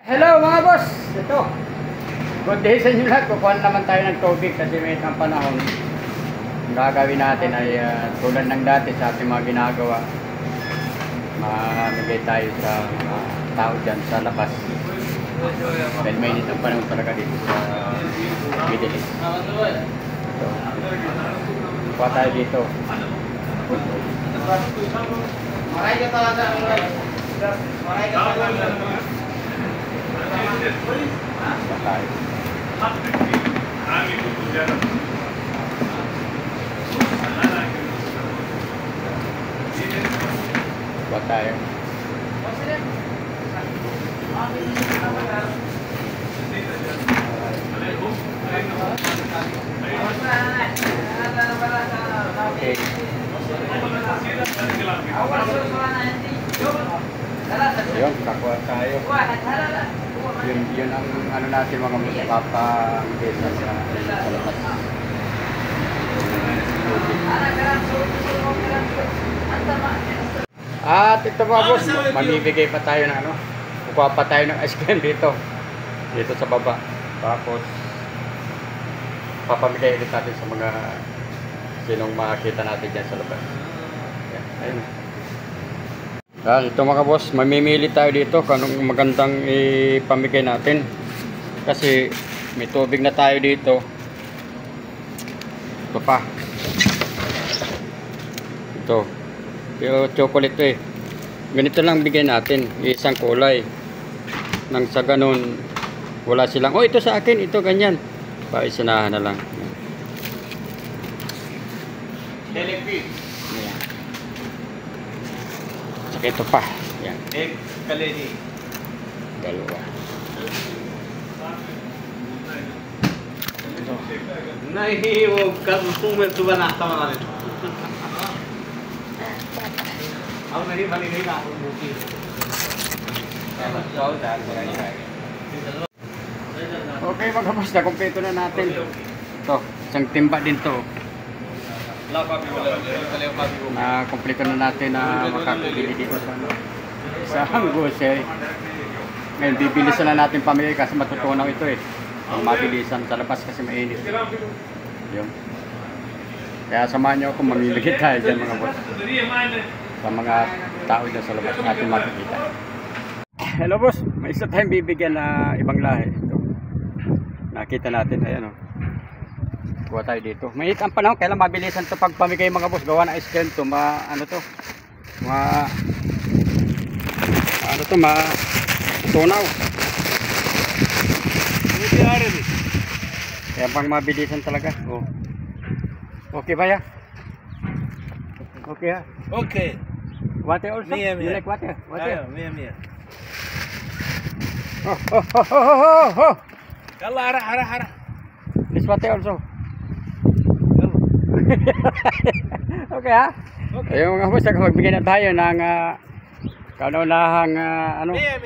Hello mga boss! Ito. Good day sa inyo lahat. Kukuha naman tayo ng tubig kasi may isang panahon. Ang gagawin natin ay tulad ng dati sa ating mga ginagawa. Mamigay tayo sa mga tao dyan sa labas. Dahil mainit ang panahon talaga dito sa Middle East. Ito. Kuha tayo dito. Maray ka talaga. Maray ka talaga. Tayo. Buat tayo. Okay. Yun, kakuha tayo. Yun ang ano natin mga mapapangkita sa labas. At ito mga boss, mamibigay pa tayo ng ano, kukuha pa tayo ng ice cream dito sa baba. Tapos papamigay ulit natin sa mga sinong makakita natin dyan sa labas. Ayun. Ito mga boss, mamimili tayo dito kung anong magandang ipamigay natin. Kasi may tubig na tayo dito. Ito pa. Ito. Pero chocolate to eh. Ganito lang bigay natin. Isang kulay. Nang sa ganun, wala silang, oh ito sa akin, ito ganyan. Paisinahan na lang. Jellyfish. Ayan. Saka ito pa. Ayan. Egg kaleni. Dalawa. नहीं वो मुंह में सुबह नाश्ता बना देता अब नहीं बनी नहीं ना Okay mga boss, nakumpleto na natin. Ito, isang timba din to. Kumpleto na natin na makakabili dito sa Hanggose. Ngayon, bibilisan na natin pamili kasi matutunaw ito eh. Mabilisan sa labas kasi mainit. Yun. Kaya samahan nyo ako, mamimigit tayo dyan mga boss. Sa mga tao dyan sa labas natin makikita. Hello boss, may isa tayong bibigyan na ibang lahi. Ito. Nakita natin, ayan o. Kuha tayo dito. Mainit ang panahon, kailan mabilisan ito pagpamigay mga boss. Gawa na ice cream to, tunaw. Kaya pang mabilisan talaga. Oh. Okay ba ya? Okay ha? Okay. Water also? Mia. You like water? Water? Mia. Oh. يلا هرا This water also. Okay ha? Okay. Ayun mga boss, magbigay na tayo ng kaunahang Mia.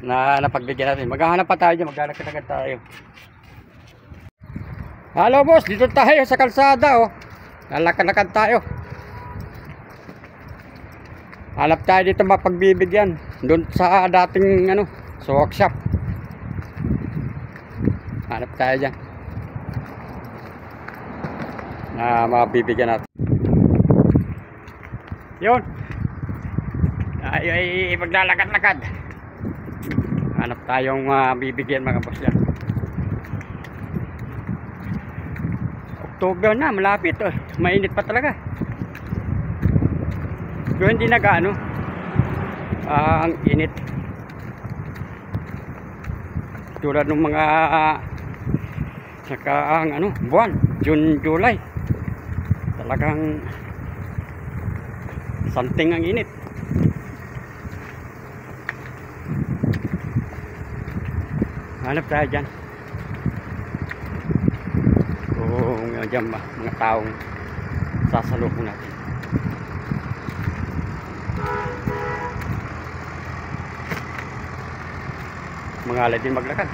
na napagbigyan natin. Maghahanap pa tayo dyan, maglalakad tayo. Hello boss, dito tayo sa kalsada oh. Lalakad-lakad tayo. Hanap tayo dito mapagbibigyan. Doon sa dating sa workshop. Hanap tayo dyan na mabibigyan natin. Yun. Ay maglalakad-lakad. Hanap tayong bibigyan mga boss yan. October na, malapit oh. Mainit pa talaga. Pero hindi nag-ano ang init tulad ng mga ang buwan, June, July. Talagang something ang init. Hanap tayo dyan. Dyan ba, mga taong sasalubong natin. Mga alay din maglakad.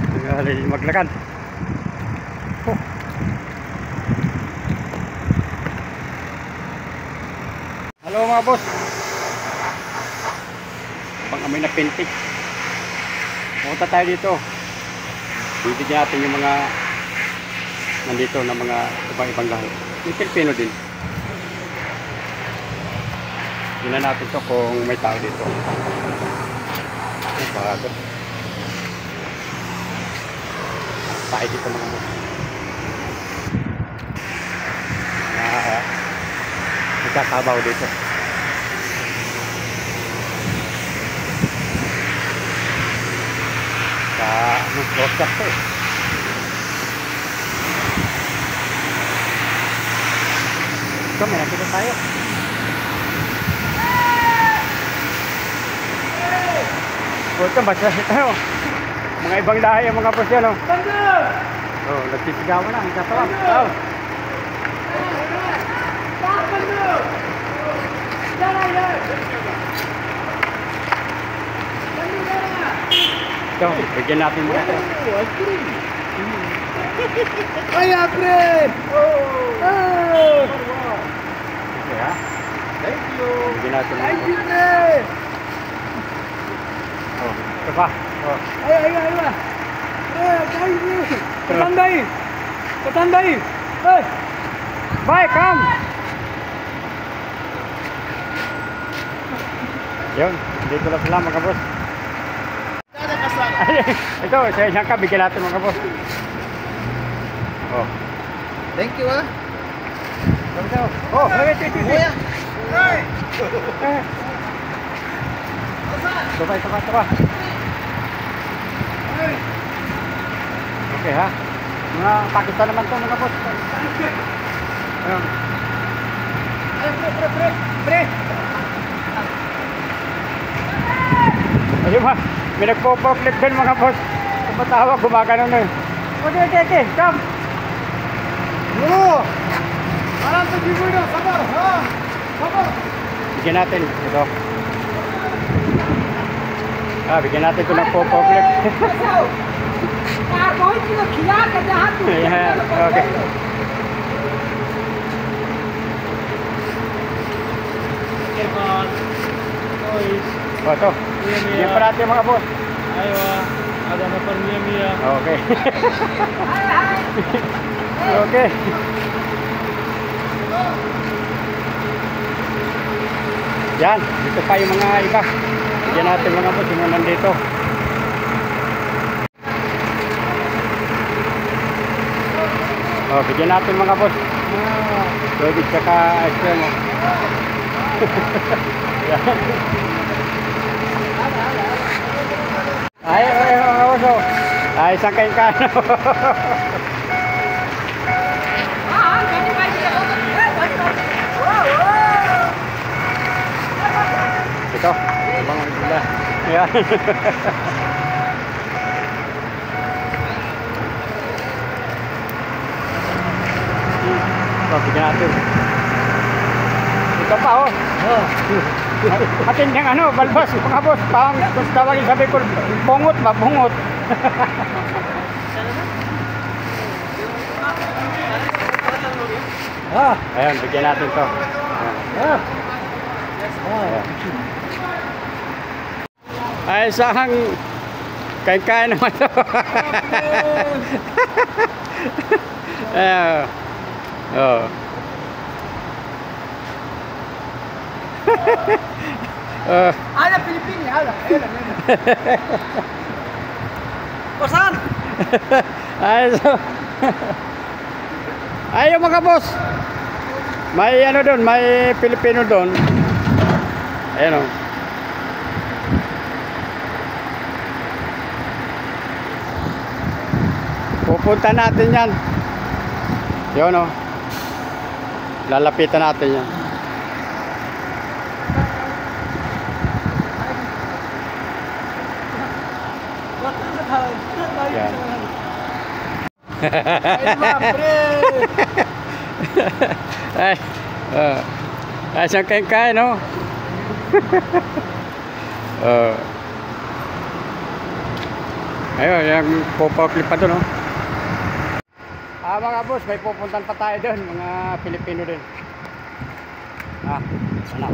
Mga alay din maglakad. Oh. Hello mga boss. pang amoy na pintik. Pumunta tayo dito. Bibigyan natin yung mga nandito na mga ibang lahi. Yung Pilipino din. Tingnan natin to kung may tao dito. Bago. Tayo dito mga mo. Nagkakabaw dito. Sa workshop to eh. Ito, may nakita tayo. Ito, basta ito. Mga ibang lahi ang mga boss yan. Oh, nagsisigawan na. Ang katawag. Oh. Ito, bigyan natin mo ito. Ay, apre! Okay, ha? Thank you! Bigyan natin mo Thank ito. you, pre! Oh, ito pa. Oh. Ay! Thank you! Katanday! Katanday! Hey! Bye, come! Yun, dito na sila mga boss. Ito, sa ka, bigyan natin mga boss. Oh. Thank you, ah! Oh, wait. Kuya! Hey! Ito pa. Okay ha. Mga Pakistan naman to mga boss. Ayun. Ay, pre! Ayun ha. May nagpo-flip din mga boss. Tumatawag, gumagano na. Okay, come. Oo! Parang sa giveaway na, sabar! Ha? Sabar! Bigyan natin ito. Bigyan natin ito ng po-flip. Ayan, okay. O, ito. Bigyan pa natin mga boss. Ayo, ada na pa Mia. Okay. Okay. Yan, dito pa yung mga iba. Bigyan natin mga boss yung mga nandito. Oh, bigyan natin mga boss. Pwede tsaka ice cream. Yan. Ay, mga boss. Ay, isang kain ka. Ito, mga gula. Yan. Ito, bigyan natin. Ito pa, oh. Matinding ano, balbas, mga boss. Kung tawagin sabi ko, bungot ba? Bungot. Ayan, bigyan natin to. Ay, saan kain-kain naman to. Ayan. Oh. Ada Pilipini, ada. Pasan? Ay, so. Ay, mga boss. May ano doon, may Pilipino doon. Ayan o. Pupunta natin yan. Yun o. Lalapitan natin yan. Yan. Ay, siyang kain-kain, no? Ayun, yung pop-up-clip pa doon, no? Mga boss, may pupuntan pa tayo doon, mga Pilipino din. Sana.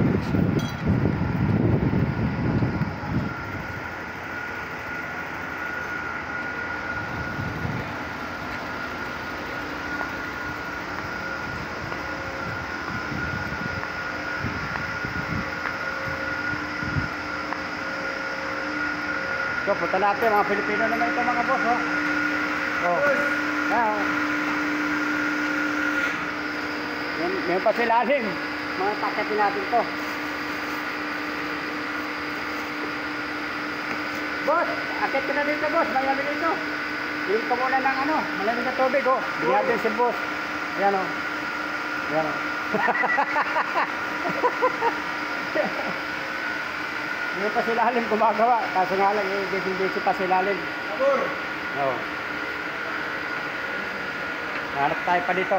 So, punta natin. Mga Pilipino naman ito mga boss. Oh. Oh. Ah, oh. Yan pa sila alim. Mga taketin natin to. Boss, akit ka na dito boss. Malamig dito. Hiling ka muna ng ano. Malamig na tubig oh. Hindi natin si boss. Ayan oh. Ayan oh. Hindi pa sila alim gumagawa. Kaso nga lang, busy pa sila alim. Oo. Hanap tayo pa dito.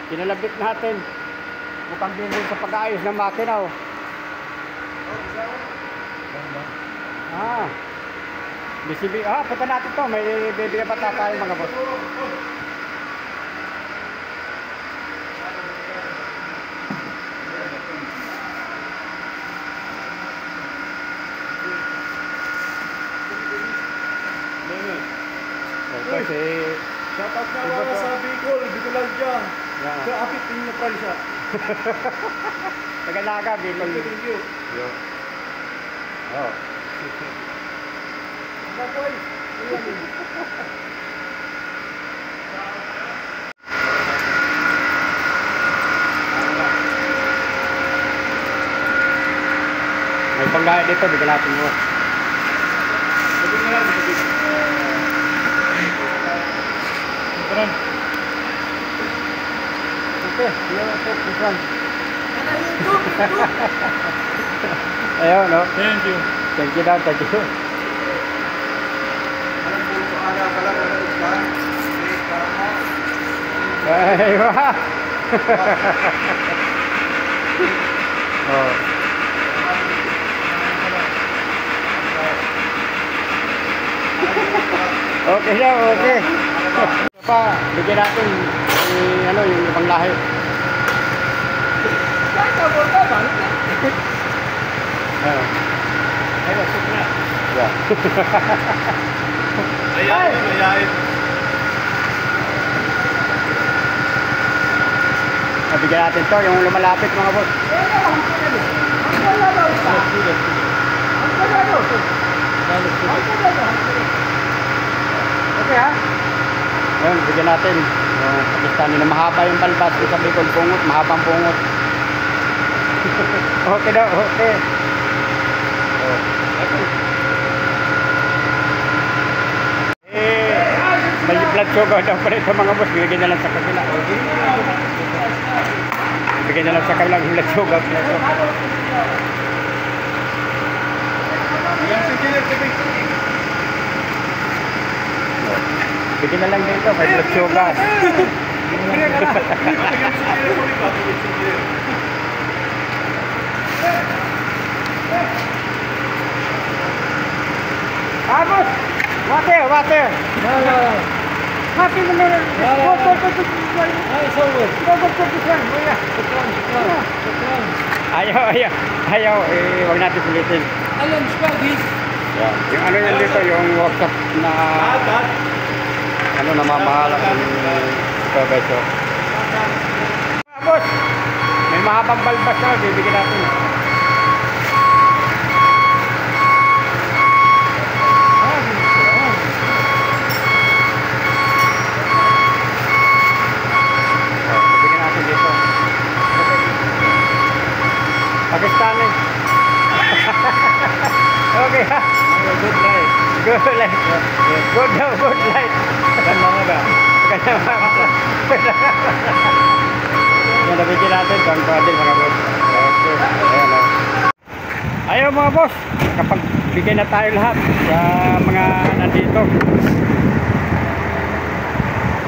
Kinalabit natin. Mukhang din sa pag-aayos ng makina oh. Ah. Punta natin to. May bibigyan pa tayo mga boss. Kasi shoutout nga wala sa Bicol, Bicolandia. Yeah. Sa apit din na Pransya. Tagalaga, Bicol. Thank you. Yo. Oh. Bakoy. May panggaya dito, bigyan natin mo. Sabi nga lang, sabi. Tara. Okay, yan ang top this one. Ayun, no? Thank you. Thank you daw, thank you. Alam po ko ala pala wala isang. Ay, wah! Oh. Okay na, okay. Pa, bigyan natin yung ibang lahi. Ayun. Ay, wasok na. Yeah. Ayain. Bigyan natin to, yung lumalapit mga boss. Okay ha? Ayun, bigyan natin. Yung Pakistani na mahaba yung balbas. Yung sabi ko, bungot, mahabang bungot. Okay daw, okay. Oh. May blood sugar daw pa rin sa mga boss. Bigyan na lang sa kabila. Bigyan na lang sa kabila yung blood sugar. Bigyan na lang dito, may blood sugar. Abos! Water! Happy mo na rin! Ayaw, huwag natin pilitin. Alam, spaghetti. Yeah. Yung ano yan dito, yung workshop na namamahala ng supervisor. Abos! May mahabang balbas na, bibigyan natin. Pakistani. Okay ha. Good night. Good light. Good light. Kan mga ba? Yan, nabigyan natin. Bang padil mga boss. Okay. Ayan o. Ayaw mga boss. Kapag bigyan na tayo lahat sa mga nandito.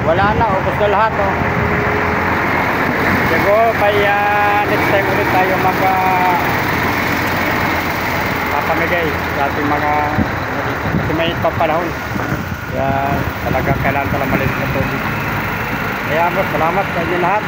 Wala na. Ubos na lahat o. Siguro by next time ulit tayo papamigay sa ating mga kasi may panahon kaya talagang kailangan pala maliit na tubig. Kaya boss, salamat sa inyo lahat.